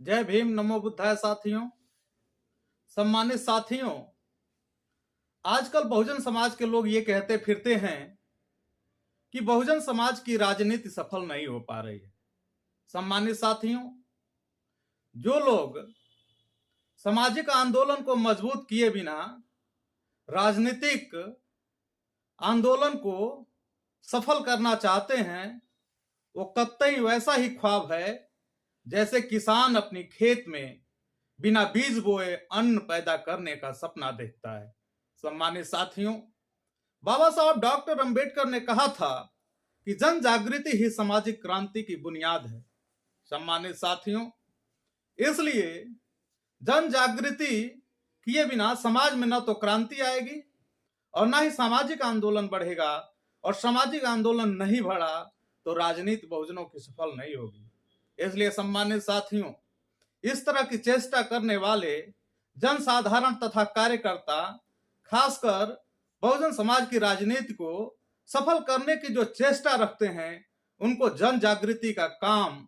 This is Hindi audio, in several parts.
जय भीम, नमो बुद्धाय। साथियों, सम्मानित साथियों, आजकल बहुजन समाज के लोग ये कहते फिरते हैं कि बहुजन समाज की राजनीति सफल नहीं हो पा रही है। सम्मानित साथियों, जो लोग सामाजिक आंदोलन को मजबूत किए बिना राजनीतिक आंदोलन को सफल करना चाहते हैं, वो कतई वैसा ही ख्वाब है जैसे किसान अपनी खेत में बिना बीज बोए अन्न पैदा करने का सपना देखता है। सम्मानित साथियों, बाबा साहब डॉक्टर अंबेडकर ने कहा था कि जन जागृति ही सामाजिक क्रांति की बुनियाद है। सम्मानित साथियों, इसलिए जन जागृति किए बिना समाज में न तो क्रांति आएगी और न ही सामाजिक आंदोलन बढ़ेगा, और सामाजिक आंदोलन नहीं बढ़ा तो राजनीति बहुजनों की सफल नहीं होगी। इसलिए सम्मानित साथियों, इस तरह की चेष्टा करने वाले जनसाधारण तथा कार्यकर्ता, खासकर बहुजन समाज की राजनीति को सफल करने की जो चेष्टा रखते हैं, उनको जन जागृति का काम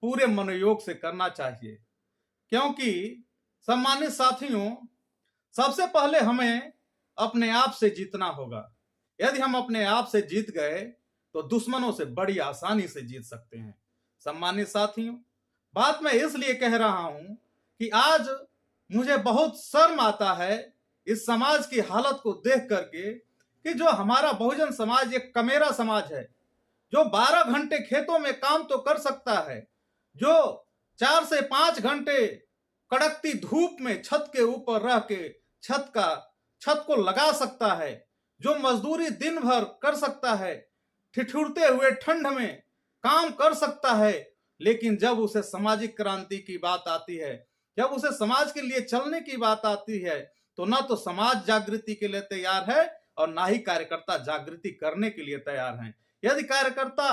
पूरे मनोयोग से करना चाहिए। क्योंकि सम्मानित साथियों, सबसे पहले हमें अपने आप से जीतना होगा। यदि हम अपने आप से जीत गए तो दुश्मनों से बड़ी आसानी से जीत सकते हैं। सम्मानित साथियों, बात मैं इसलिए कह रहा हूं कि आज मुझे बहुत शर्म आता है इस समाज की हालत को देख करके कि जो हमारा बहुजन समाज एक कमेरा समाज है, जो 12 घंटे खेतों में काम तो कर सकता है, जो 4 से 5 घंटे कड़कती धूप में छत के ऊपर रह के छत को लगा सकता है, जो मजदूरी दिन भर कर सकता है, ठिठुरते हुए ठंड में काम कर सकता है, लेकिन जब उसे सामाजिक क्रांति की बात आती है, जब उसे समाज के लिए चलने की बात आती है, तो ना तो समाज जागृति के लिए तैयार है और ना ही कार्यकर्ता जागृति करने के लिए तैयार हैं। यदि कार्यकर्ता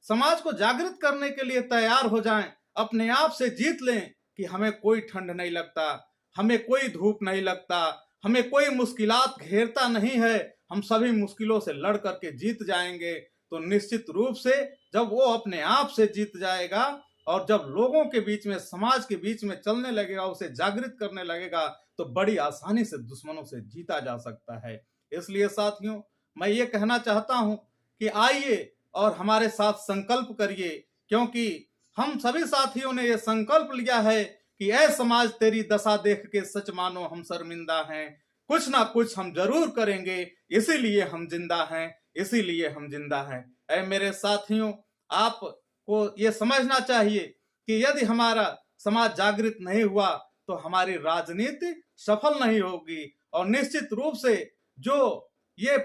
समाज को जागृत करने के लिए तैयार हो जाएं, अपने आप से जीत लें कि हमें कोई ठंड नहीं लगता, हमें कोई धूप नहीं लगता, हमें कोई मुश्किलात घेरता नहीं है, हम सभी मुश्किलों से लड़ करके जीत जाएंगे, तो निश्चित रूप से जब वो अपने आप से जीत जाएगा और जब लोगों के बीच में, समाज के बीच में चलने लगेगा, उसे जागृत करने लगेगा, तो बड़ी आसानी से दुश्मनों से जीता जा सकता है। इसलिए साथियों, मैं ये कहना चाहता हूं कि आइए और हमारे साथ संकल्प करिए, क्योंकि हम सभी साथियों ने यह संकल्प लिया है कि ऐ समाज तेरी दशा देख के सच मानो हम शर्मिंदा हैं, कुछ ना कुछ हम जरूर करेंगे, इसीलिए हम जिंदा हैं, इसीलिए हम जिंदा हैं। ऐ मेरे साथियों, आपको ये समझना चाहिए कि यदि हमारा समाज जागृत नहीं हुआ तो हमारी राजनीति सफल नहीं होगी। और निश्चित रूप से जो ये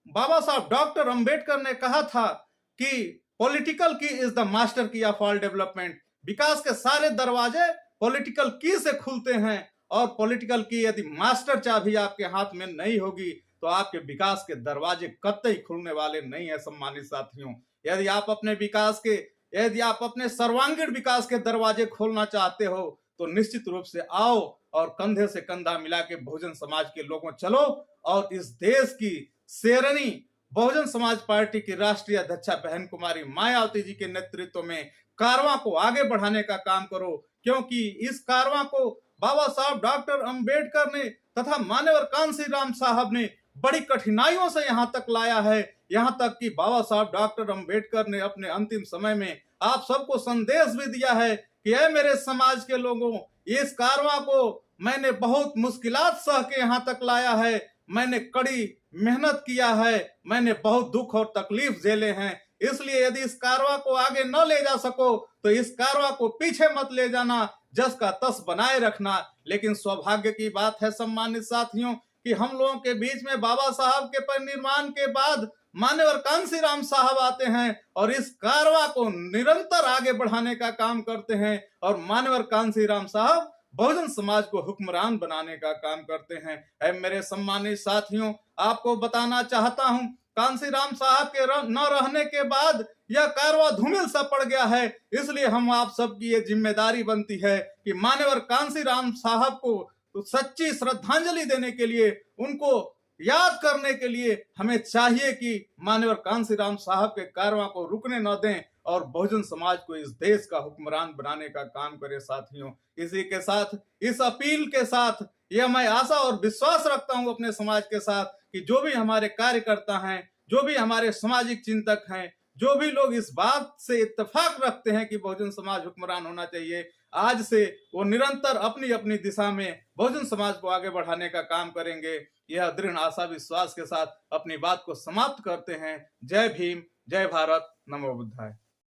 बाबा साहब डॉक्टर अंबेडकर ने कहा था कि पॉलिटिकल की इज द मास्टर की ऑफ ऑल डेवलपमेंट, विकास के सारे दरवाजे पॉलिटिकल की से खुलते हैं, और पॉलिटिकल की यदि मास्टर चाबी आपके हाथ में नहीं होगी तो आपके विकास के दरवाजे कतई खुलने वाले नहीं है। सम्मानित साथियों, यदि आप अपने सर्वांगीण विकास के दरवाजे खोलना चाहते हो तो निश्चित रूप से आओ और कंधे से कंधा मिला के बहुजन समाज के लोगों चलो और इस देश की शेरनी बहुजन समाज पार्टी की राष्ट्रीय अध्यक्षा बहन कुमारी मायावती जी के नेतृत्व में कारवां को आगे बढ़ाने का काम करो, क्योंकि इस कारवां को बाबा साहब डॉक्टर अंबेडकर ने तथा मान्यवर कांशीराम साहब ने बड़ी कठिनाइयों से यहाँ तक लाया है। यहाँ तक कि बाबा साहब डॉक्टर अंबेडकर ने अपने अंतिम समय में आप सबको संदेश भी दिया है कि ऐ मेरे समाज के लोगों, इस कारवां को मैंने बहुत मुश्किलात सह के यहाँ तक लाया है, मैंने कड़ी मेहनत किया है, मैंने बहुत दुख और तकलीफ झेले हैं, इसलिए यदि इस कारवां को आगे न ले जा सको तो इस कारवां को पीछे मत ले जाना, जस का तस बनाए रखना। लेकिन सौभाग्य की बात है सम्मानित साथियों कि हम लोगों के बीच में बाबा साहब के परिनिर्वाण के बाद मान्यवर कांशीराम साहब आते हैं और इस कारवां को निरंतर आगे बढ़ाने का काम करते हैं, और मान्यवर कांशीराम साहब बहुजन समाज को हुक्मरान बनाने का काम करते हैं। ऐ मेरे सम्मानित साथियों, आपको बताना चाहता हूं, कांशीराम साहब के न रहने के बाद यह कारवां धूमिल सा पड़ गया है, इसलिए हम आप सबकी ये जिम्मेदारी बनती है कि मान्यवर कांशीराम साहब को तो सच्ची श्रद्धांजलि देने के लिए, उनको याद करने के लिए हमें चाहिए कि मान्यवर कांशीराम साहब के कारवां को रुकने न दें और बहुजन समाज को इस देश का हुक्मरान बनाने का काम करे साथियों। इसी के साथ, इस अपील के साथ, यह मैं आशा और विश्वास रखता हूं अपने समाज के साथ कि जो भी हमारे कार्यकर्ता हैं, जो भी हमारे सामाजिक चिंतक हैं, जो भी लोग इस बात से इत्तेफाक रखते हैं कि बहुजन समाज हुक्मरान होना चाहिए, आज से वो निरंतर अपनी अपनी दिशा में बहुजन समाज को आगे बढ़ाने का काम करेंगे। यह दृढ़ आशा विश्वास के साथ अपनी बात को समाप्त करते हैं। जय भीम, जय भारत, नमो बुद्धाय।